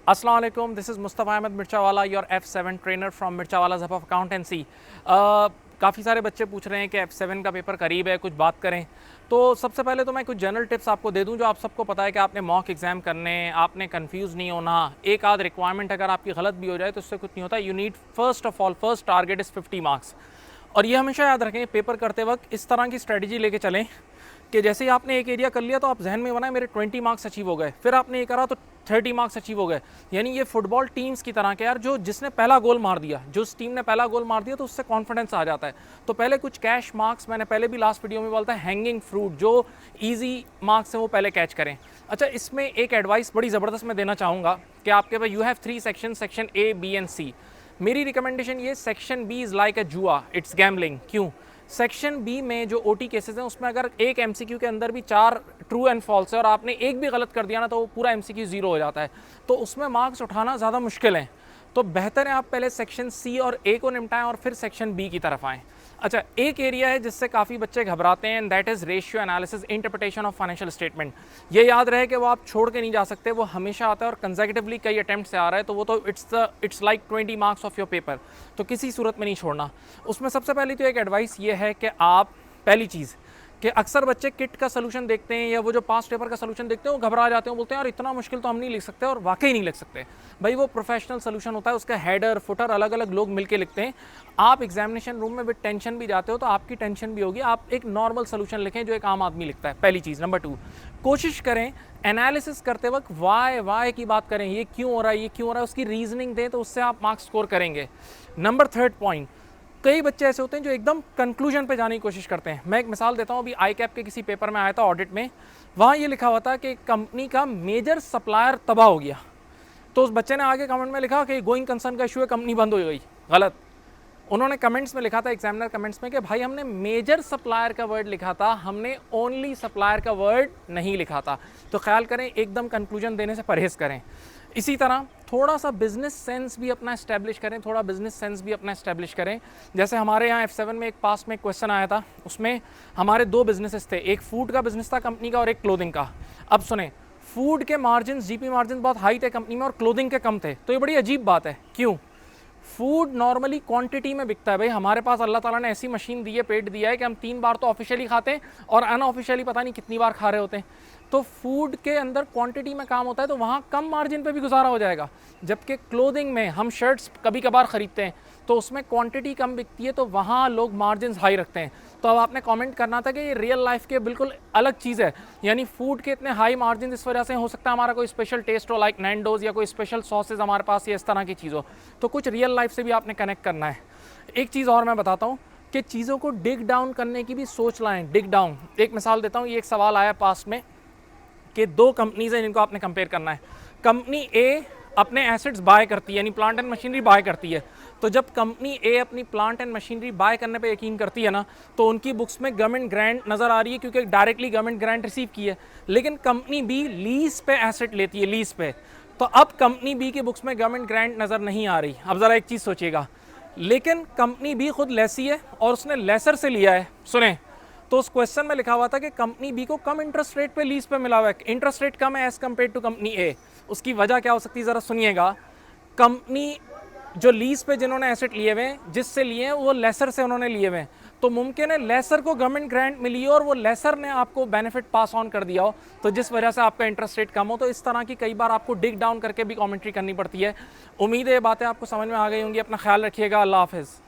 Assalamu alaikum, this is Mustafa Ahmed Mirchawala, your F7 trainer from Mirchawala's of Accountancy. काफ़ी सारे बच्चे पूछ रहे हैं कि F7 का पेपर करीब है, कुछ बात करें। तो सबसे पहले तो मैं कुछ जनरल टिप्स आपको दे दूं जो आप सबको पता है कि आपने मॉक एग्ज़ाम करने, आपने कंफ्यूज नहीं होना। एक आध रिक्वायरमेंट अगर आपकी गलत भी हो जाए तो उससे कुछ नहीं होता। You need first target is 50 marks. और ये हमेशा याद रखें, पेपर करते वक्त इस तरह की स्ट्रेटजी लेके चलें कि जैसे ही आपने एक एरिया कर लिया तो आप जहन में बनाए मेरे 20 मार्क्स अचीव हो गए, फिर आपने ये करा तो 30 मार्क्स अचीव हो गए। यानी ये फुटबॉल टीम्स की तरह के यार, जिसने पहला गोल मार दिया, जिस टीम ने पहला गोल मार दिया तो उससे कॉन्फिडेंस आ जाता है। तो पहले कुछ कैश मार्क्स, मैंने पहले भी लास्ट वीडियो में बोलता है, हैंगिंग फ्रूट, जो ईजी मार्क्स हैं वो पहले कैच करें। अच्छा, इसमें एक एडवाइस बड़ी ज़बरदस्त मैं देना चाहूँगा कि आपके पास you have 3 section, section A, B and C। मेरी रिकमेंडेशन ये, section B is like a जुआ, इट्स गैम्बलिंग। क्यों? सेक्शन बी में जो ओटी केसेस हैं उसमें अगर एक एमसीक्यू के अंदर भी 4 ट्रू एंड फॉल्स है और आपने एक भी गलत कर दिया ना तो वो पूरा एमसीक्यू 0 हो जाता है, तो उसमें मार्क्स उठाना ज़्यादा मुश्किल है। तो बेहतर है आप पहले सेक्शन सी और ए को निपटाएं और फिर सेक्शन बी की तरफ आएँ। अच्छा, एक एरिया है जिससे काफ़ी बच्चे घबराते हैं, that is ratio analysis, interpretation of financial statement. ये याद रहे कि वो आप छोड़ के नहीं जा सकते, वो हमेशा आता है और कंसेक्यूटिवली कई अटैम्प्ट से आ रहा है, तो वो तो it's like 20 marks of your paper, तो किसी सूरत में नहीं छोड़ना। उसमें सबसे पहली तो एक एडवाइस ये है कि आप, पहली चीज़ कि अक्सर बच्चे किट का सलूशन देखते हैं या वो जो पास्ट पेपर का सलूशन देखते हैं वो घबरा जाते हैं, बोलते हैं यार इतना मुश्किल तो हम नहीं लिख सकते, और वाकई नहीं लिख सकते। भाई वो प्रोफेशनल सलूशन होता है, उसका हेडर फुटर अलग अलग लोग मिलके लिखते हैं। आप एग्जामिनेशन रूम में विद टेंशन भी जाते हो तो आपकी टेंशन भी होगी, आप एक नॉर्मल सलूशन लिखें जो एक आम आदमी लिखता है, पहली चीज़। नंबर 2, कोशिश करें एनालिसिस करते वक्त वाई की बात करें, ये क्यों हो रहा है, ये क्यों हो रहा है, उसकी रीजनिंग दें तो उससे आप मार्क्स स्कोर करेंगे। नंबर 3 पॉइंट, कई बच्चे ऐसे होते हैं जो एकदम कंक्लूजन पे जाने की कोशिश करते हैं। मैं एक मिसाल देता हूँ, अभी ICAP के किसी पेपर में आया था ऑडिट में, वहाँ ये लिखा हुआ था कि कंपनी का मेजर सप्लायर तबाह हो गया, तो उस बच्चे ने आगे कमेंट में लिखा कि गोइंग कंसर्न का इशू है, कंपनी बंद हो गई। गलत। उन्होंने कमेंट्स में लिखा था, एग्जामिनर कमेंट्स में, कि भाई हमने मेजर सप्लायर का वर्ड लिखा था, हमने ओनली सप्लायर का वर्ड नहीं लिखा था। तो ख्याल करें, एकदम कंक्लूजन देने से परहेज़ करें। इसी तरह थोड़ा सा बिजनेस सेंस भी अपना इस्टेब्लिश करें, थोड़ा बिजनेस सेंस भी अपना इस्टेब्लिश करें। जैसे हमारे यहाँ F7 में एक पास में क्वेश्चन आया था, उसमें हमारे 2 बिजनेसेस थे, एक फूड का बिजनेस था कंपनी का और एक क्लोथिंग का। अब सुने, फूड के मार्जिन, जीपी मार्जिन बहुत हाई थे कंपनी में और क्लोथिंग के कम थे। तो ये बड़ी अजीब बात है। क्यों? फूड नॉर्मली क्वांटिटी में बिकता है। भाई हमारे पास अल्लाह ताला ने ऐसी मशीन दी है, पेट दिया है कि हम 3 बार तो ऑफिशियली खाते हैं और अनऑफिशियली पता नहीं कितनी बार खा रहे होते हैं। तो फूड के अंदर क्वांटिटी में काम होता है, तो वहाँ कम मार्जिन पे भी गुजारा हो जाएगा। जबकि क्लोथिंग में हम शर्ट्स कभी कभार ख़रीदते हैं तो उसमें क्वांटिटी कम बिकती है, तो वहाँ लोग मार्जिन हाई रखते हैं। तो अब आपने कमेंट करना था कि ये रियल लाइफ के बिल्कुल अलग चीज़ है, यानी फूड के इतने हाई मार्जिन इस वजह से हो सकता है हमारा कोई स्पेशल टेस्ट हो, लाइक नैंडोज, या कोई स्पेशल सॉसेज हमारे पास, या इस तरह की चीज़ हो। तो कुछ रियल लाइफ से भी आपने कनेक्ट करना है। एक चीज़ और मैं बताता हूँ कि चीज़ों को डिग डाउन करने की भी सोच लाएँ, डिग डाउन। एक मिसाल देता हूँ, ये एक सवाल आया पास में कि 2 कंपनीज़ हैं जिनको आपने कंपेयर करना है। कंपनी ए अपने एसेट्स बाय करती है, यानी प्लांट एंड मशीनरी बाय करती है। तो जब कंपनी ए अपनी प्लांट एंड मशीनरी बाय करने पे यकीन करती है ना, तो उनकी बुक्स में गवर्नमेंट ग्रांट नज़र आ रही है क्योंकि डायरेक्टली गवर्नमेंट ग्रांट रिसीव की है। लेकिन कंपनी बी लीज पे एसेट लेती है, लीज पे, तो अब कंपनी बी के बुक्स में गवर्नमेंट ग्रांट नज़र नहीं आ रही। अब ज़रा एक चीज़ सोचिएगा, लेकिन कंपनी बी खुद लेसी है और उसने लेसर से लिया है। सुने, तो उस क्वेश्चन में लिखा हुआ था कि कंपनी बी को कम इंटरेस्ट रेट पे लीज पे मिला हुआ है, इंटरेस्ट रेट कम है एज कम्पेयर टू कंपनी ए। उसकी वजह क्या हो सकती है, ज़रा सुनिएगा। कंपनी जो लीज पे जिन्होंने एसेट लिए हुए हैं, जिससे लिए हैं, वो लेसर से उन्होंने लिए हुए हैं, तो मुमकिन है लेसर को गवर्नमेंट ग्रांट मिली हो और वो लेसर ने आपको बेनिफिट पास ऑन कर दिया हो, तो जिस वजह से आपका इंटरेस्ट रेट कम हो। तो इस तरह की कई बार आपको डिग डाउन करके भी कमेंट्री करनी पड़ती है। उम्मीद है ये बातें आपको समझ में आ गई होंगी। अपना ख्याल रखिएगा। अल्लाह हाफिज़।